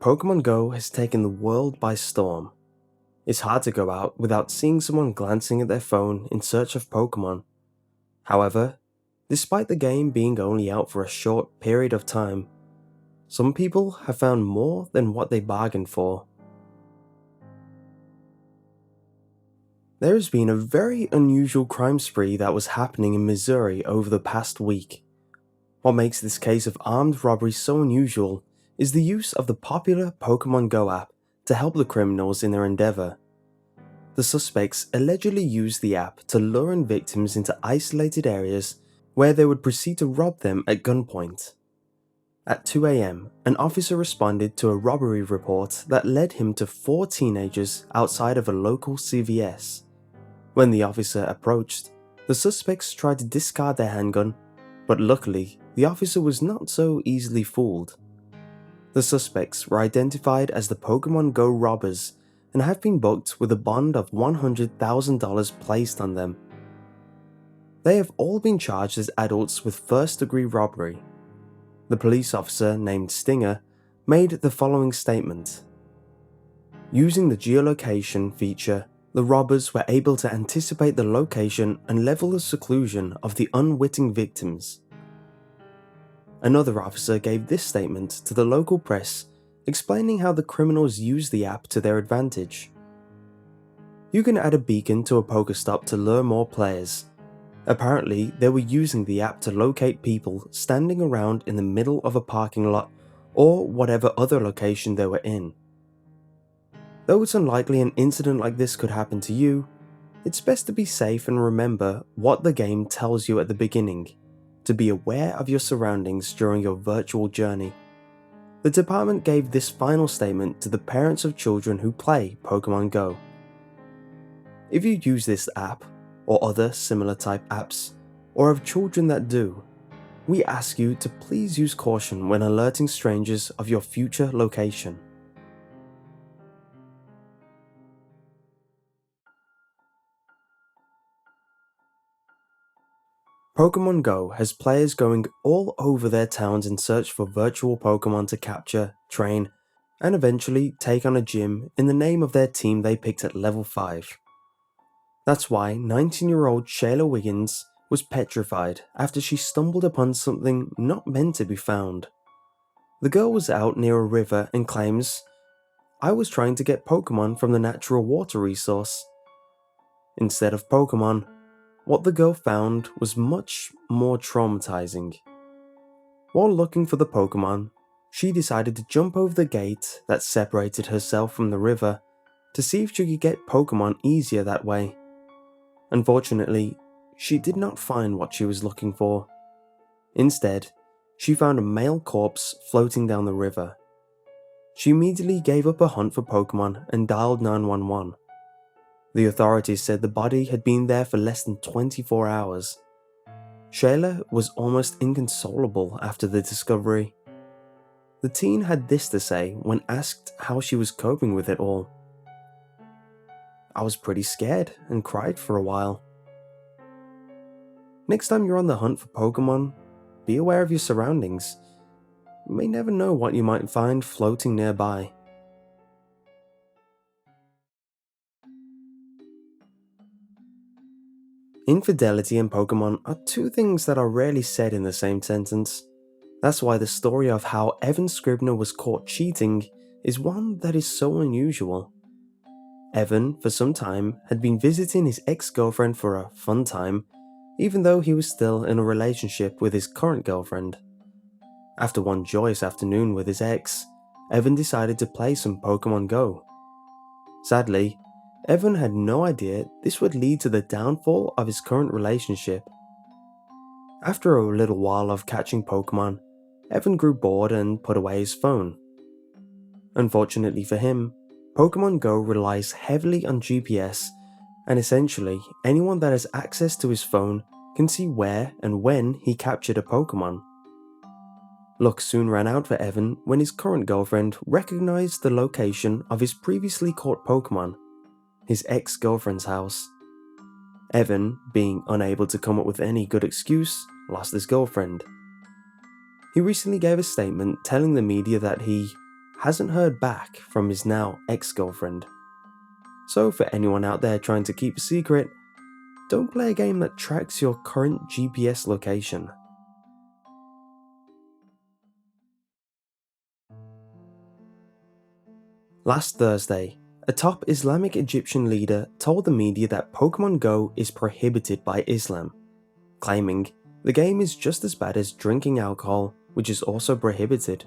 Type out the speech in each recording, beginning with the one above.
Pokemon Go has taken the world by storm. It's hard to go out without seeing someone glancing at their phone in search of Pokemon. However, despite the game being only out for a short period of time, some people have found more than what they bargained for. There has been a very unusual crime spree that was happening in Missouri over the past week. What makes this case of armed robbery so unusual is the use of the popular Pokemon Go app to help the criminals in their endeavour. The suspects allegedly used the app to lure in victims into isolated areas where they would proceed to rob them at gunpoint. At 2 a.m, an officer responded to a robbery report that led him to 4 teenagers outside of a local CVS. When the officer approached, the suspects tried to discard their handgun, but luckily, the officer was not so easily fooled. The suspects were identified as the Pokemon Go robbers and have been booked with a bond of $100,000 placed on them. They have all been charged as adults with first-degree robbery. The police officer named Stinger made the following statement. Using the geolocation feature, the robbers were able to anticipate the location and level of seclusion of the unwitting victims. Another officer gave this statement to the local press, explaining how the criminals use the app to their advantage. You can add a beacon to a Pokestop to lure more players. Apparently, they were using the app to locate people standing around in the middle of a parking lot or whatever other location they were in. Though it's unlikely an incident like this could happen to you, it's best to be safe and remember what the game tells you at the beginning, to be aware of your surroundings during your virtual journey. The department gave this final statement to the parents of children who play Pokemon Go. If you use this app, or other similar type apps, or have children that do, we ask you to please use caution when alerting strangers of your future location. Pokemon Go has players going all over their towns in search for virtual Pokemon to capture, train, and eventually take on a gym in the name of their team they picked at level 5. That's why 19-year-old Shayla Wiggins was petrified after she stumbled upon something not meant to be found. The girl was out near a river and claims, "I was trying to get Pokemon from the natural water resource." Instead of Pokemon, what the girl found was much more traumatizing. While looking for the Pokemon, she decided to jump over the gate that separated herself from the river to see if she could get Pokemon easier that way. Unfortunately, she did not find what she was looking for. Instead, she found a male corpse floating down the river. She immediately gave up her hunt for Pokemon and dialed 911. The authorities said the body had been there for less than 24 hours. Shayla was almost inconsolable after the discovery. The teen had this to say when asked how she was coping with it all. "I was pretty scared and cried for a while." Next time you're on the hunt for Pokemon, be aware of your surroundings. You may never know what you might find floating nearby. Infidelity and Pokemon are two things that are rarely said in the same sentence. That's why the story of how Evan Scribner was caught cheating is one that is so unusual. Evan, for some time, had been visiting his ex-girlfriend for a fun time, even though he was still in a relationship with his current girlfriend. After one joyous afternoon with his ex, Evan decided to play some Pokemon Go. Sadly, Evan had no idea this would lead to the downfall of his current relationship. After a little while of catching Pokemon, Evan grew bored and put away his phone. Unfortunately for him, Pokemon Go relies heavily on GPS, and essentially anyone that has access to his phone can see where and when he captured a Pokemon. Luck soon ran out for Evan when his current girlfriend recognized the location of his previously caught Pokemon, his ex-girlfriend's house. Evan, being unable to come up with any good excuse, lost his girlfriend. He recently gave a statement telling the media that he hasn't heard back from his now ex-girlfriend. So for anyone out there trying to keep a secret, don't play a game that tracks your current GPS location. Last Thursday, a top Islamic Egyptian leader told the media that Pokémon Go is prohibited by Islam, claiming the game is just as bad as drinking alcohol, which is also prohibited.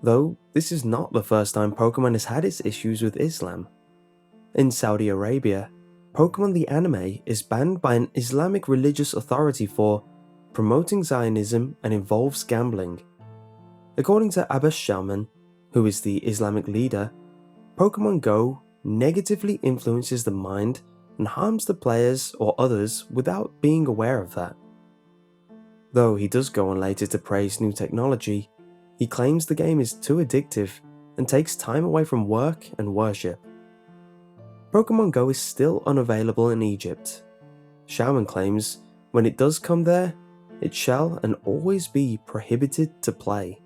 Though this is not the first time Pokémon has had its issues with Islam. In Saudi Arabia, Pokémon the anime is banned by an Islamic religious authority for promoting Zionism and involves gambling. According to Abbas Shalman, who is the Islamic leader, Pokémon Go negatively influences the mind and harms the players or others without being aware of that. Though he does go on later to praise new technology, he claims the game is too addictive and takes time away from work and worship. Pokémon Go is still unavailable in Egypt. Shaman claims when it does come there, it shall and always be prohibited to play.